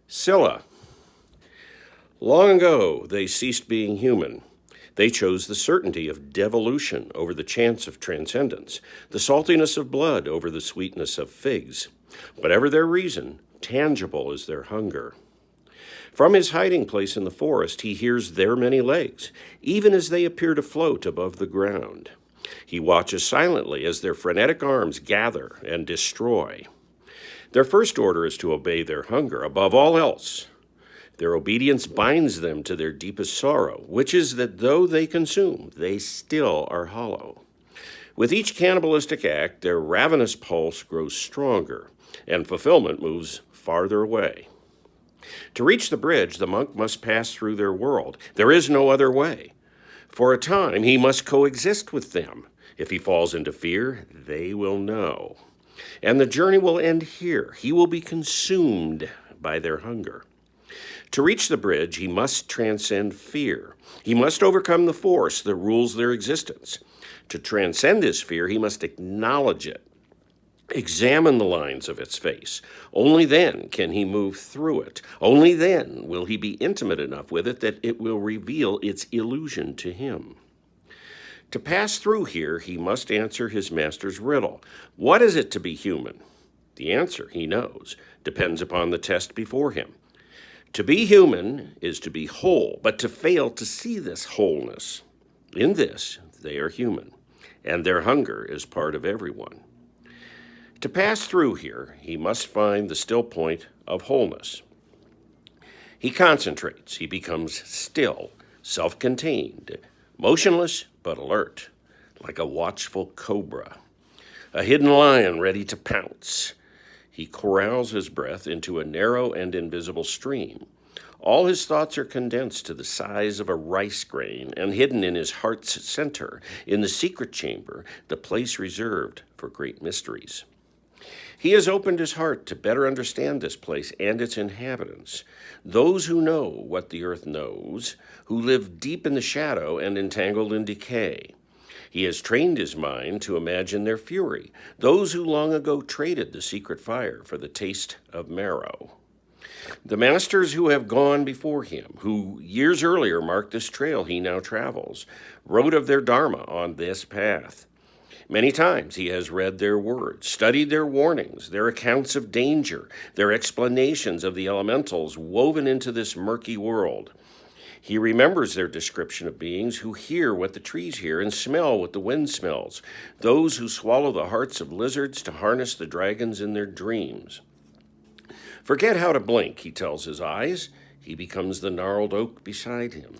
Scylla. Long ago, they ceased being human. They chose the certainty of devolution over the chance of transcendence, the saltiness of blood over the sweetness of figs. Whatever their reason, tangible is their hunger. From his hiding place in the forest, he hears their many legs, even as they appear to float above the ground. He watches silently as their frenetic arms gather and destroy. Their first order is to obey their hunger above all else. Their obedience binds them to their deepest sorrow, which is that though they consume, they still are hollow. With each cannibalistic act, their ravenous pulse grows stronger, and fulfillment moves farther away. To reach the bridge, the monk must pass through their world. There is no other way. For a time, he must coexist with them. If he falls into fear, they will know. And the journey will end here. He will be consumed by their hunger. To reach the bridge, he must transcend fear. He must overcome the force that rules their existence. To transcend his fear, he must acknowledge it. Examine the lines of its face. Only then can he move through it. Only then will he be intimate enough with it that it will reveal its illusion to him. To pass through here, he must answer his master's riddle. What is it to be human? The answer, he knows, depends upon the test before him. To be human is to be whole, but to fail to see this wholeness. In this, they are human, and their hunger is part of everyone. To pass through here, he must find the still point of wholeness. He concentrates, he becomes still, self-contained, motionless but alert, like a watchful cobra, a hidden lion ready to pounce. He corrals his breath into a narrow and invisible stream. All his thoughts are condensed to the size of a rice grain and hidden in his heart's center, in the secret chamber, the place reserved for great mysteries. He has opened his heart to better understand this place and its inhabitants, those who know what the earth knows, who live deep in the shadow and entangled in decay. He has trained his mind to imagine their fury, those who long ago traded the secret fire for the taste of marrow. The masters who have gone before him, who years earlier marked this trail he now travels, wrote of their dharma on this path. Many times he has read their words, studied their warnings, their accounts of danger, their explanations of the elementals woven into this murky world. He remembers their description of beings who hear what the trees hear and smell what the wind smells, those who swallow the hearts of lizards to harness the dragons in their dreams. Forget how to blink, he tells his eyes. He becomes the gnarled oak beside him.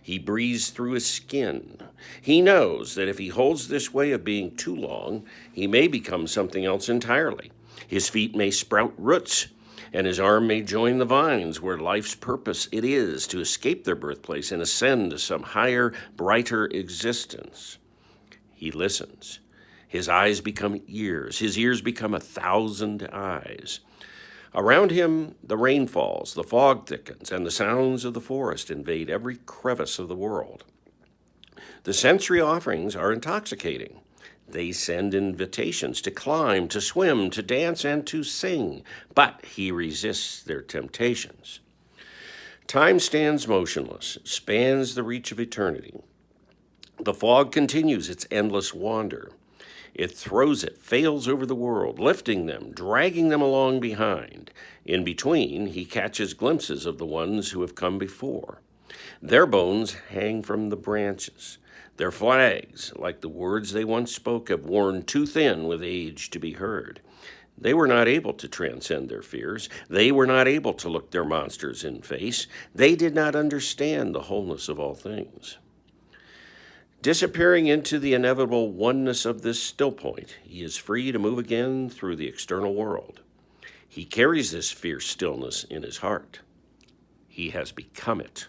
He breathes through his skin. He knows that if he holds this way of being too long, he may become something else entirely. His feet may sprout roots, and his arm may join the vines where life's purpose it is to escape their birthplace and ascend to some higher, brighter existence. He listens. His eyes become ears. His ears become 1,000 eyes. Around him, the rain falls, the fog thickens, and the sounds of the forest invade every crevice of the world. The sensory offerings are intoxicating. They send invitations to climb, to swim, to dance, and to sing, but he resists their temptations. Time stands motionless, spans the reach of eternity. The fog continues its endless wander. It throws it, fails over the world, lifting them, dragging them along behind. In between, he catches glimpses of the ones who have come before. Their bones hang from the branches. Their flags, like the words they once spoke, have worn too thin with age to be heard. They were not able to transcend their fears. They were not able to look their monsters in face. They did not understand the wholeness of all things. Disappearing into the inevitable oneness of this still point, he is free to move again through the external world. He carries this fierce stillness in his heart. He has become it.